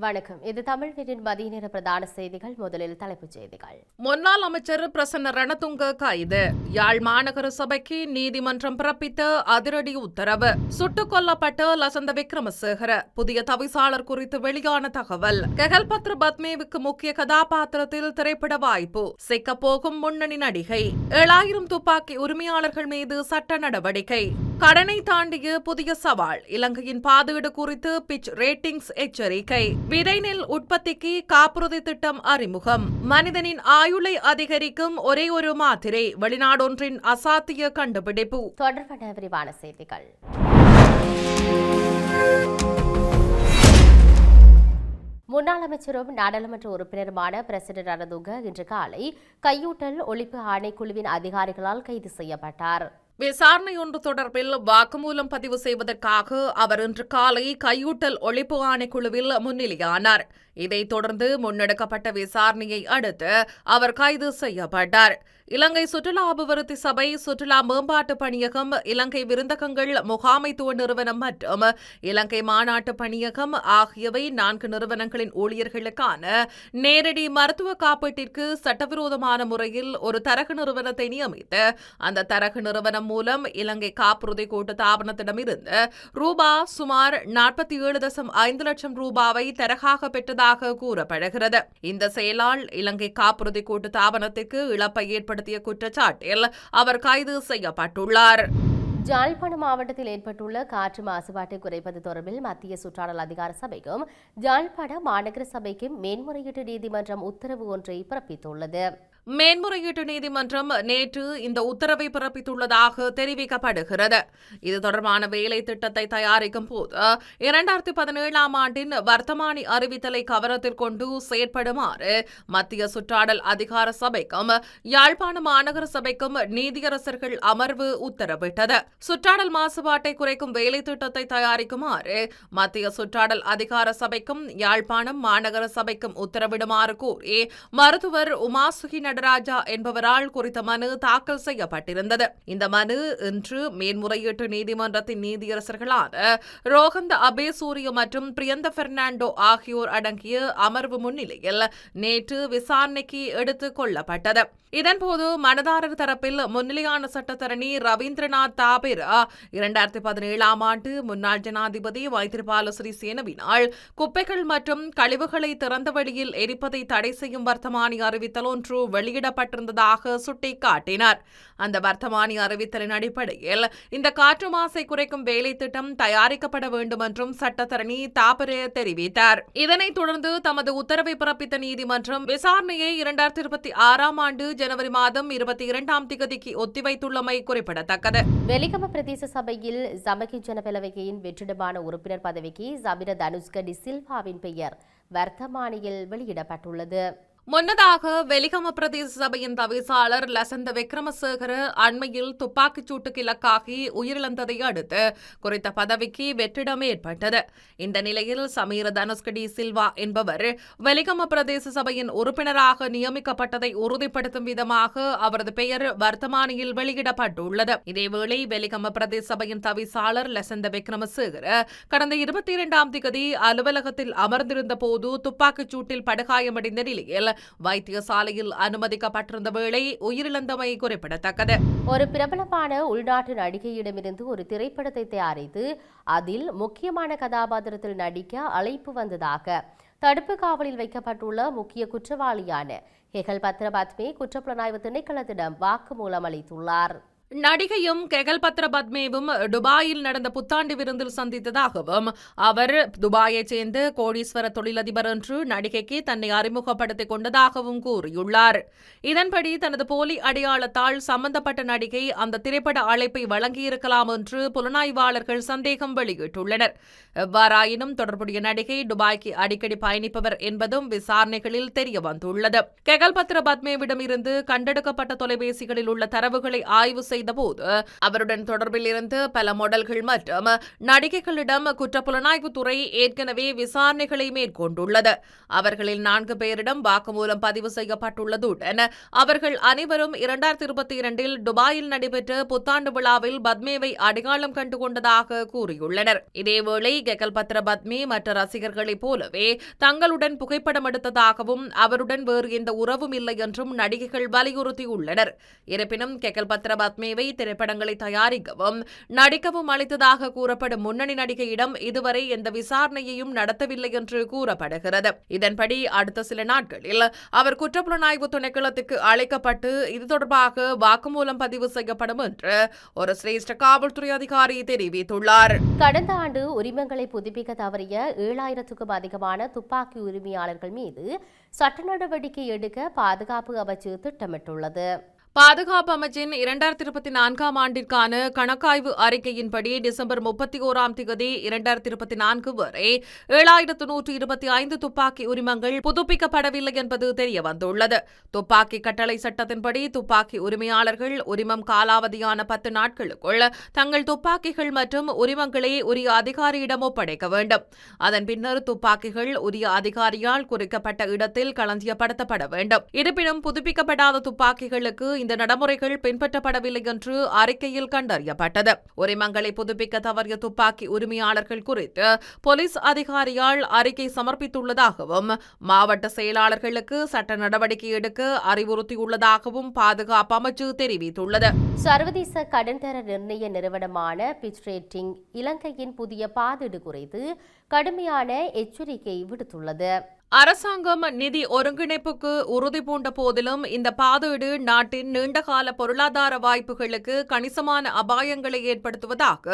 வணக்கம். இது தமிழ் வீட்டின் மதிய நேர பிரதான செய்திகள். முதலில் தலைப்புச் செய்திகள். முன்னாள் அமைச்சர் பிரசன்ன ரணதுங்க கைது. யாழ் மாநகர சபைக்கு நீதிமன்றம் பிறப்பித்த அதிரடி உத்தரவு. சுட்டுக் கொல்லப்பட்ட லசந்த விக்ரமசேகர புதிய தவிசாளர் குறித்து வெளியான தகவல். கெகல்பத்ர பத்மேவுக்கு முக்கிய கதாபாத்திரத்தில் திரைப்பட வாய்ப்பு. சிக்கப்போகும் முன்னணி நடிகை. 7000 துப்பாக்கி உரிமையாளர்கள் மீது சட்ட நடவடிக்கை. கடனை தாண்டிய புதிய சவால். இலங்கையின் பாதீடு குறித்து பிட்ச் ரேட்டிங்ஸ் எச்சரிக்கை. விதைநெல் உற்பத்திக்கு காப்புறுதி திட்டம் அறிமுகம். மனிதனின் ஆயுளை அதிகரிக்கும் ஒரே ஒரு மாத்திரை. வெளிநாடொன்றின் அசாத்திய கண்டுபிடிப்பு. தொடர்பான விரிவான செய்திகள். முன்னாள் அமைச்சரும் நாடாளுமன்ற உறுப்பினருமான பிரசிடென்ட் ரணதுங்க இன்று காலை கையூட்டல் ஒழிப்பு ஆணைக்குழுவின் அதிகாரிகளால் கைது செய்யப்பட்டார். விசாரணை ஒன்று தொடர்பில் வாக்குமூலம் பதிவு செய்வதற்காக அவர் இன்று காலை கையூட்டல் ஒழிப்பு ஆணைக்குழுவில் முன்னிலையானார். இதைத் தொடர்ந்து முன்னெடுக்கப்பட்ட விசாரணையை அடுத்து அவர் கைது செய்யப்பட்டார். இலங்கை சுற்றுலா அபிவிருத்தி சபை, சுற்றுலா மேம்பாட்டு பணியகம், இலங்கை விருந்தகங்கள் முகாமைத்துவ நிறுவனம் மற்றும் இலங்கை மாநாட்டு பணியகம் ஆகியவை 4 நிறுவனங்களின் ஊழியர்களுக்கான நேரடி மருத்துவ காப்பீட்டிற்கு சட்டவிரோதமான முறையில் ஒரு தரகு நிறுவனத்தை நியமித்து அந்த தரகு நிறுவனம் மூலம் இலங்கை காப்புறுதி கூட்டுத்தாபனத்திடமிருந்து சுமார் 47.5 லட்சம் ரூபாவை தரகாக பெற்றதாக கூறப்படுகிறது. இந்த செயலால் இலங்கை காப்புறுதி கூட்டுத்தாபனத்திற்கு இழப்பை ஏற்படுத்திய குற்றச்சாட்டில் அவர் கைது செய்யப்பட்டுள்ளார். யாழ்ப்பாணம் மாவட்டத்தில் ஏற்பட்டுள்ள காற்று மாசுபாட்டை குறைப்பது தொடர்பில் மத்திய சுற்றாடல் அதிகார சபைக்கும் யாழ்ப்பாணம் மாநகர சபைக்கும் மேன்முறையீட்டு நீதிமன்றம் உத்தரவு ஒன்றை பிறப்பித்துள்ளது. மேன்முறையீட்டு நீதிமன்றம் நேற்று இந்த உத்தரவை பிறப்பித்துள்ளதாக தெரிவிக்கப்படுகிறது. இது தொடர்பான வேலை திட்டத்தை தயாரிக்கும் போது 2017ஆம் ஆண்டின் வர்த்தமானி அறிவித்தலை கவனத்தில் கொண்டு செயற்படுமாறு மத்திய சுற்றாடல் அதிகார சபைக்கும் யாழ்ப்பாண மாநகர சபைக்கும் நீதியரசர்கள் அமர்வு உத்தரவிட்டது. சுற்றாடல் மாசுபாட்டை குறைக்கும் வேலை திட்டத்தை தயாரிக்குமாறு மத்திய சுற்றாடல் அதிகார சபைக்கும் யாழ்ப்பாணம் மாநகர சபைக்கும் உத்தரவிடுமாறு கோரி மருத்துவர் உமாசுகி நடராஜா என்பவரால் குறித்த மனு தாக்கல் செய்யப்பட்டிருந்தது. இந்த மனு இன்று மேன்முறையீட்டு நீதிமன்றத்தின் நீதியரசர்களான ரோஹந்த அபேசூரிய மற்றும் பிரியந்த பெர்னாண்டோ ஆகியோர் அடங்கிய அமர்வு முன்னிலையில் நேற்று விசாரணைக்கு எடுத்துக் கொள்ளப்பட்டது. இதன்போது மனுதாரர் தரப்பில் முன்னிலையான சட்டத்தரணி ரவீந்திரநாத் தாபேரா 2017ஆம் ஆண்டு முன்னாள் ஜனாதிபதி மைத்ரிபால சிறிசேனவினால் குப்பைகள் மற்றும் கழிவுகளை திறந்த வெளியில் எரிப்பதை தடை செய்யும் வர்த்தமானி அறிவித்தல் ஒன்று வெளியிடப்பட்டிருந்ததாக சுட்டிக்காட்டினார். அந்த வர்த்தமானி அறிவித்தலின் அடிப்படையில் இந்த காற்று மாசை குறைக்கும் வேலை திட்டம் தயாரிக்கப்பட வேண்டும் என்றும் சட்டத்தரணி தாபரே தெரிவித்தார். இதனைத் தொடர்ந்து தமது உத்தரவை பிறப்பித்த நீதிமன்றம் விசாரணையை 2026ஆம் ஆண்டு ஜனவரி மாதம் 22ஆம் திகதிக்கு ஒத்திவைத்துள்ளமை குறிப்பிடத்தக்கது. வெலிகம பிரதேச சபையில் சமகி ஜனபெலவையின் வெற்றிடமான உறுப்பினர் பதவிக்கு சபிர தனுஷ்க டி சில்வாவின் பெயர் வர்த்தமானியில் வெளியிடப்பட்டுள்ளது. முன்னதாக வெலிகம பிரதேச சபையின் தவிசாளர் லசந்த விக்ரமசேகர அண்மையில் துப்பாக்கிச் சூட்டுக்கு இலக்காகி உயிரிழந்ததை அடுத்து குறித்த பதவிக்கு வெற்றிடம் ஏற்பட்டது. இந்த நிலையில் சமீர தனுஷ்கடி சில்வா என்பவர் வெலிகம பிரதேச சபையின் உறுப்பினராக நியமிக்கப்பட்டதை உறுதிப்படுத்தும் விதமாக அவரது பெயர் வர்த்தமானியில் வெளியிடப்பட்டுள்ளது. இதேவேளை வெலிகம பிரதேச சபையின் தவிசாளர் லசந்த விக்ரமசேகர கடந்த 22ஆம் திகதி அலுவலகத்தில் அமர்ந்திருந்த போது துப்பாக்கிச் சூட்டில் படுகாயமடைந்த நிலையில் வைத்தியசாலையில் அனுமதிக்கப்பட்டிருந்த வேளை உயிரிழந்தமை குறிப்பிடத்தக்கது. ஒரு பிரபலமான உள்நாட்டு நடிகையிடமிருந்து ஒரு திரைப்படத்தை தயாரித்து அதில் முக்கியமான கதாபாத்திரத்தில் நடிக்க அழைப்பு வந்ததாக தடுப்பு காவலில் வைக்கப்பட்டுள்ள முக்கிய குற்றவாளியான கெகல்பத்ர பத்மே குற்றப்புலனாய்வு திணைக்களத்திடம் வாக்குமூலம் அளித்துள்ளார். நடிகையும் கெகல்பத்ர பத்மேவும் துபாயில் நடந்த புத்தாண்டு விருந்தில் சந்தித்ததாகவும் அவர் துபாயைச் சேர்ந்த கோடீஸ்வர தொழிலதிபர் என்று நடிகைக்கு தன்னை அறிமுகப்படுத்திக் கொண்டதாகவும் கூறியுள்ளார். இதன்படி தனது போலி அடையாளத்தால் சம்பந்தப்பட்ட நடிகை அந்த திரைப்பட அழைப்பை வழங்கியிருக்கலாம் என்று புலனாய்வாளர்கள் சந்தேகம் வெளியிட்டுள்ளனர். எவ்வாறாயினும் தொடர்புடைய நடிகை துபாய்க்கு அடிக்கடி பயணிப்பவர் என்பதும் விசாரணைகளில் தெரியவந்துள்ளது. கெகல்பத்ர பத்மேவிடம் இருந்து கண்டெடுக்கப்பட்ட தொலைபேசிகளில் உள்ள தரவுகளை ஆய்வு செய்தபோது அவருடன் தொடர்பில் இருந்து பல மாடல்கள் மற்றும் நடிகைகளிடம் குற்றப்புலனாய்வுத்துறை ஏற்கனவே விசாரணைகளை மேற்கொண்டுள்ளது. அவர்களில் 4 பேரிடம் வாக்குமூலம் பதிவு செய்யப்பட்டுள்ளதுடன் அவர்கள் அனைவரும் 2022 துபாயில் நடைபெற்ற புத்தாண்டு விழாவில் பத்மேவை அடையாளம் கண்டுகொண்டதாக கூறியுள்ளனர். இதேவேளை கெகல்பத்ர பத்மே மற்ற ரசிகர்களைப் போலவே தங்களுடன் புகைப்படம் எடுத்ததாகவும் அவருடன் வேறு எந்த உறவும் இல்லை என்றும் நடிகைகள் வலியுறுத்தியுள்ளனர். இருப்பினும் கெகல்பத்ர பத்மேவை திரைப்படங்களை தயாரிக்கவும் நடிக்கவும் அளித்ததாக கூறப்படும் முன்னணி நடிகையிடம் இதுவரை எந்த விசாரணையையும் நடத்தவில்லை என்று கூறப்படுகிறது. இதன்படி அடுத்த சில நாட்களில் அவர் குற்றப்புலனாய்வு திணைக்களத்துக்கு அழைக்கப்பட்டு இது தொடர்பாக வாக்குமூலம் பதிவு செய்யப்படும் என்று ஒரு சிரேஷ்ட காவல்துறை அதிகாரி தெரிவித்துள்ளார். கடந்த ஆண்டு உரிமங்களை புதுப்பிக்க தவறிய 7000க்கும் அதிகமான துப்பாக்கி உரிமையாளர்கள் மீது சட்ட நடவடிக்கை எடுக்க பாதுகாப்பு அமைச்சு திட்டமிட்டுள்ளது. பாதுகாப்பு அமைச்சின் 2024 ஆண்டிற்கான கணக்காய்வு அறிக்கையின்படி டிசம்பர் 31 2024 வரை 7125 துப்பாக்கி உரிமங்கள் புதுப்பிக்கப்படவில்லை என்பது தெரியவந்துள்ளது. துப்பாக்கி கட்டளை சட்டத்தின்படி துப்பாக்கி உரிமையாளர்கள் உரிமம் காலாவதியான 10 நாட்களுக்குள் தங்கள் துப்பாக்கிகள் மற்றும் உரிமங்களை உரிய அதிகாரியிடம் ஒப்படைக்க வேண்டும். அதன் பின்னர் துப்பாக்கிகள் உரிய அதிகாரியால் குறிக்கப்பட்ட இடத்தில் களஞ்சியப்படுத்தப்பட வேண்டும். இருப்பினும் புதுப்பிக்கப்படாத துப்பாக்கிகளுக்கு இந்த நடைமுறைகள் பின்பற்றப்படவில்லை என்று அறிக்கையில் கண்டறியப்பட்டது. உரிமங்களை புதுப்பிக்க தவறிய துப்பாக்கி உரிமையாளர்கள் குறித்து போலீஸ் அதிகாரியால் அறிக்கை சமர்ப்பித்துள்ளதாகவும் மாவட்ட செயலாளர்களுக்கு சட்ட நடவடிக்கை எடுக்க அறிவுறுத்தியுள்ளதாகவும் பாதுகாப்பு அமைச்சு தெரிவித்துள்ளது. சர்வதேச கடன் தர நிர்ணய நிறுவனமான பிட்ச் ரேட்டிங் இலங்கையின் புதிய பாதீடு குறித்து கடுமையான எச்சரிக்கை விடுத்துள்ளது. அரசாங்கம் நிதி ஒருங்கிணைப்புக்கு உறுதி பூண்ட போதிலும் இந்த பாதீடு நாட்டின் நீண்டகால பொருளாதார வாய்ப்புகளுக்கு கணிசமான அபாயங்களை ஏற்படுத்துவதாக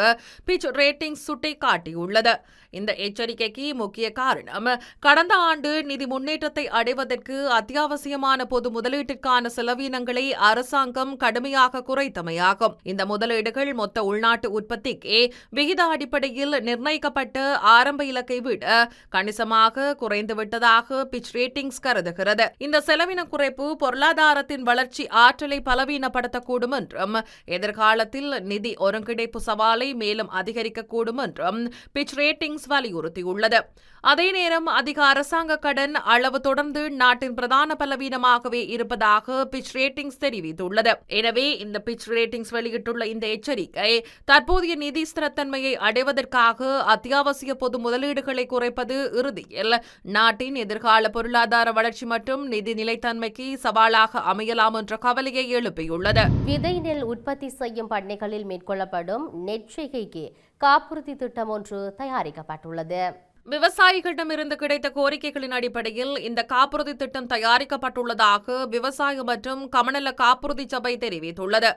பிட்ச் ரேட்டிங்ஸ் சுட்டிக்காட்டியுள்ளது. இந்த எச்சரிக்கைக்கு முக்கிய காரணம் கடந்த ஆண்டு நிதி முன்னேற்றத்தை அடைவதற்கு அத்தியாவசியமான பொது முதலீட்டிற்கான செலவினங்களை அரசாங்கம் கடுமையாக குறைத்தமையாகும். இந்த முதலீடுகள் மொத்த உள்நாட்டு உற்பத்திக்கு விகித அடிப்படையில் நிர்ணயிக்கப்பட்ட ஆரம்ப இலக்கை விட கணிசமாக குறைந்துவிட்டது பிட்ச் ரேட்டிங்ஸ் கருதுகிறது. இந்த செலவின குறைப்பு பொருளாதாரத்தின் வளர்ச்சி ஆற்றலை பலவீனப்படுத்தக்கூடும் என்றும் எதிர்காலத்தில் நிதி ஒருங்கிணைப்பு சவாலை மேலும் அதிகரிக்கக்கூடும் என்றும் பிட்ச் ரேட்டிங்ஸ் வலியுறுத்தியுள்ளது. அதே நேரம் அதிக அரசாங்க கடன் அளவு தொடர்ந்து நாட்டின் பிரதான பலவீனமாகவே இருப்பதாக பிட்ச் ரேட்டிங்ஸ் தெரிவித்துள்ளது. எனவே இந்த பிட்ச் ரேட்டிங்ஸ் வெளியிட்டுள்ள இந்த எச்சரிக்கை தற்போதைய நிதி ஸ்திரத்தன்மையை அடைவதற்காக அத்தியாவசிய பொது முதலீடுகளை குறைப்பது இறுதியில் நாட்டின் எதிர்கால பொருளாதார வளர்ச்சி மற்றும் நிதி நிலைத்தன்மைக்கு சவாலாக அமையலாம் என்ற கவலையை எழுப்பியுள்ளது. விதை நெல் உற்பத்தி செய்யும் பண்ணைகளில் மேற்கொள்ளப்படும் நெற்செய்கைக்கு காப்புறுதி திட்டம் ஒன்று தயாரிக்கப்பட்டுள்ளது. விவசாயிகளிடமிருந்து கிடைத்த கோரிக்கைகளின் அடிப்படையில் இந்த காப்புறுதி திட்டம் தயாரிக்கப்பட்டுள்ளதாக விவசாய மற்றும் கமநல காப்புறுதி சபை தெரிவித்துள்ளது.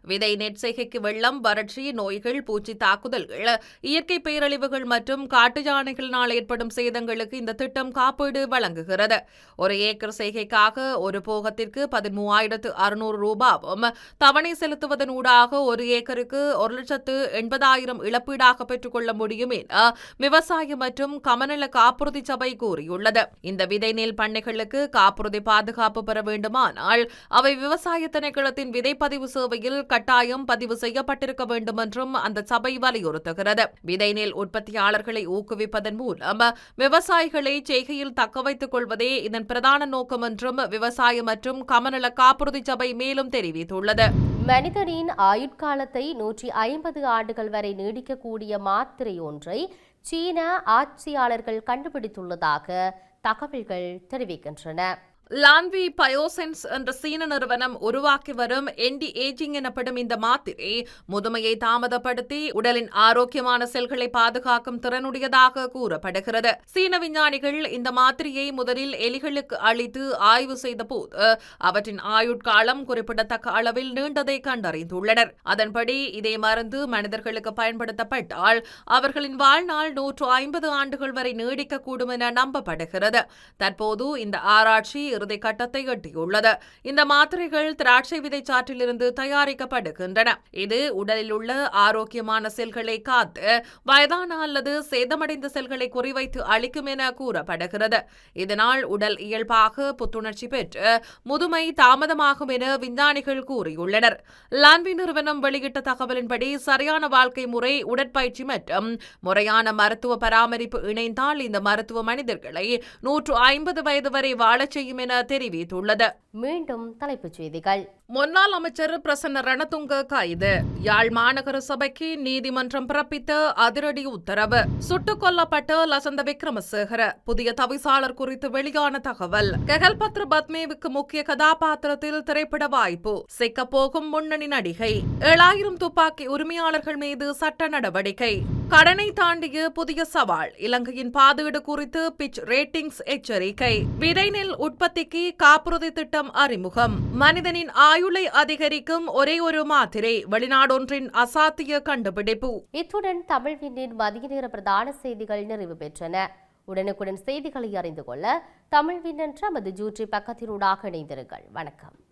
விதை நெற்செய்கைக்கு வெள்ளம், வறட்சி, நோய்கள், பூச்சி தாக்குதல்கள், இயற்கை பேரழிவுகள் மற்றும் காட்டு யானைகளினால் ஏற்படும் சேதங்களுக்கு இந்த திட்டம் காப்பீடு வழங்குகிறது. ஒரு ஏக்கர் செய்கைக்காக ஒரு போகத்திற்கு 13,600 ரூபாவும் தவணை செலுத்துவதனூடாக ஒரு ஏக்கருக்கு 1,80,000 இழப்பீடாக பெற்றுக்கொள்ள முடியும் என விவசாய மற்றும் கமநல காப்புறுதி சபை கூறியுள்ளது. இந்த விதை நெல் பண்ணைகளுக்கு காப்புறுதி பாதுகாப்பு பெற வேண்டுமானால் அவை விவசாய திணைக்களத்தின் விதைப்பதிவு சேவையில் கட்டாயம் பதிவு செய்யப்பட்டிருக்க வேண்டும் என்றும் அந்த சபை வலியுறுத்துகிறது. விதை நெல் உற்பத்தியாளர்களை ஊக்குவிப்பதன் மூலம் விவசாயிகளை செய்கையில் தக்கவைத்துக் கொள்வதே இதன் பிரதான நோக்கம் என்றும் விவசாய மற்றும் கமநல காப்புறுதி சபை மேலும் தெரிவித்துள்ளது. மனிதனின் ஆயுட்காலத்தை 150 ஆண்டுகள் வரை நீடிக்கக்கூடிய மாத்திரை ஒன்றை சீன ஆட்சியாளர்கள் கண்டுபிடித்துள்ளதாக தகவல்கள் தெரிவிக்கின்றன. லான்வி பயோசென்ஸ் என்ற சீன நிறுவனம் உருவாக்கி வரும் என்டி ஏஜிங் எனப்படும் இந்த மாத்திரை முதுமையை தாமதப்படுத்தி உடலின் ஆரோக்கியமான செல்களை பாதுகாக்கும் திறனுடையதாக கூறப்படுகிறது. சீன விஞ்ஞானிகள் இந்த மாத்திரையை முதலில் எலிகளுக்கு அளித்து ஆய்வு செய்த போது அவற்றின் ஆயுட்காலம் குறிப்பிடத்தக்க அளவில் நீண்டதை கண்டறிந்துள்ளனர். அதன்படி இதே மருந்து மனிதர்களுக்கு பயன்படுத்தப்பட்டால் அவர்களின் வாழ்நாள் 150 ஆண்டுகள் வரை நீடிக்கக்கூடும் என நம்பப்படுகிறது. தற்போது இந்த ஆராய்ச்சி இறுதி கட்டத்தை எட்டியுள்ளது. இந்த மாத்திரைகள் திராட்சை விதைச்சாற்றிலிருந்து தயாரிக்கப்படுகின்றன. இது உடலில் உள்ள ஆரோக்கியமான செல்களை காத்து வயதான அல்லது சேதமடைந்த செல்களை குறிவைத்து அளிக்கும் என கூறப்படுகிறது. இதனால் உடல் இயல்பாக புத்துணர்ச்சி பெற்று முதுமை தாமதமாகும் என விஞ்ஞானிகள் கூறியுள்ளனர். லான்வி நிறுவனம் வெளியிட்ட தகவலின்படி சரியான வாழ்க்கை முறை, உடற்பயிற்சி மற்றும் முறையான மருத்துவ பராமரிப்பு இணைந்தால் இந்த மருத்துவ மனிதர்களை 150 வயது வரை வாழச் செய்யும் என தெரிவித்துள்ளது. மீண்டும் தலைப்புச் செய்திகள். முன்னாள் அமைச்சர் பிரசன்ன ரணதுங்க கைது. யாழ் மாநகர சபைக்கு நீதிமன்றம் பிறப்பித்த அதிரடி உத்தரவு. சுட்டுக் கொல்லப்பட்ட லசந்த விக்ரமசேகர புதிய தவிசாளர் குறித்து வெளியான தகவல். கெகல்பத்ர பத்மேவுக்கு முக்கிய கதாபாத்திரத்தில் திரைப்பட வாய்ப்பு. சிக்கப்போகும் முன்னணி நடிகை. 7000 துப்பாக்கி உரிமையாளர்கள் மீது சட்ட நடவடிக்கை. கடனை தாண்டிய புதிய சவால். இலங்கையின் பாதீடு குறித்து பிட்ச் ரேட்டிங்ஸ் எச்சரிக்கை. விதை நெல் உற்பத்திக்கு காப்புறுதி திட்டம் அறிமுகம். மனிதனின் ஆயுளை அதிகரிக்கும் ஒரே ஒரு மாத்திரை. வெளிநாடொன்றின் அசாத்திய கண்டுபிடிப்பு. இத்துடன் தமிழ் விண்ணின் மதிய நேர பிரதான செய்திகள் நிறைவு பெற்றன. உடனுக்குடன் செய்திகளை அறிந்து கொள்ள தமிழ் விண்ணென்ற நமது யூடியூப் பக்கத்தினூடாக இணைந்திருங்கள். வணக்கம்.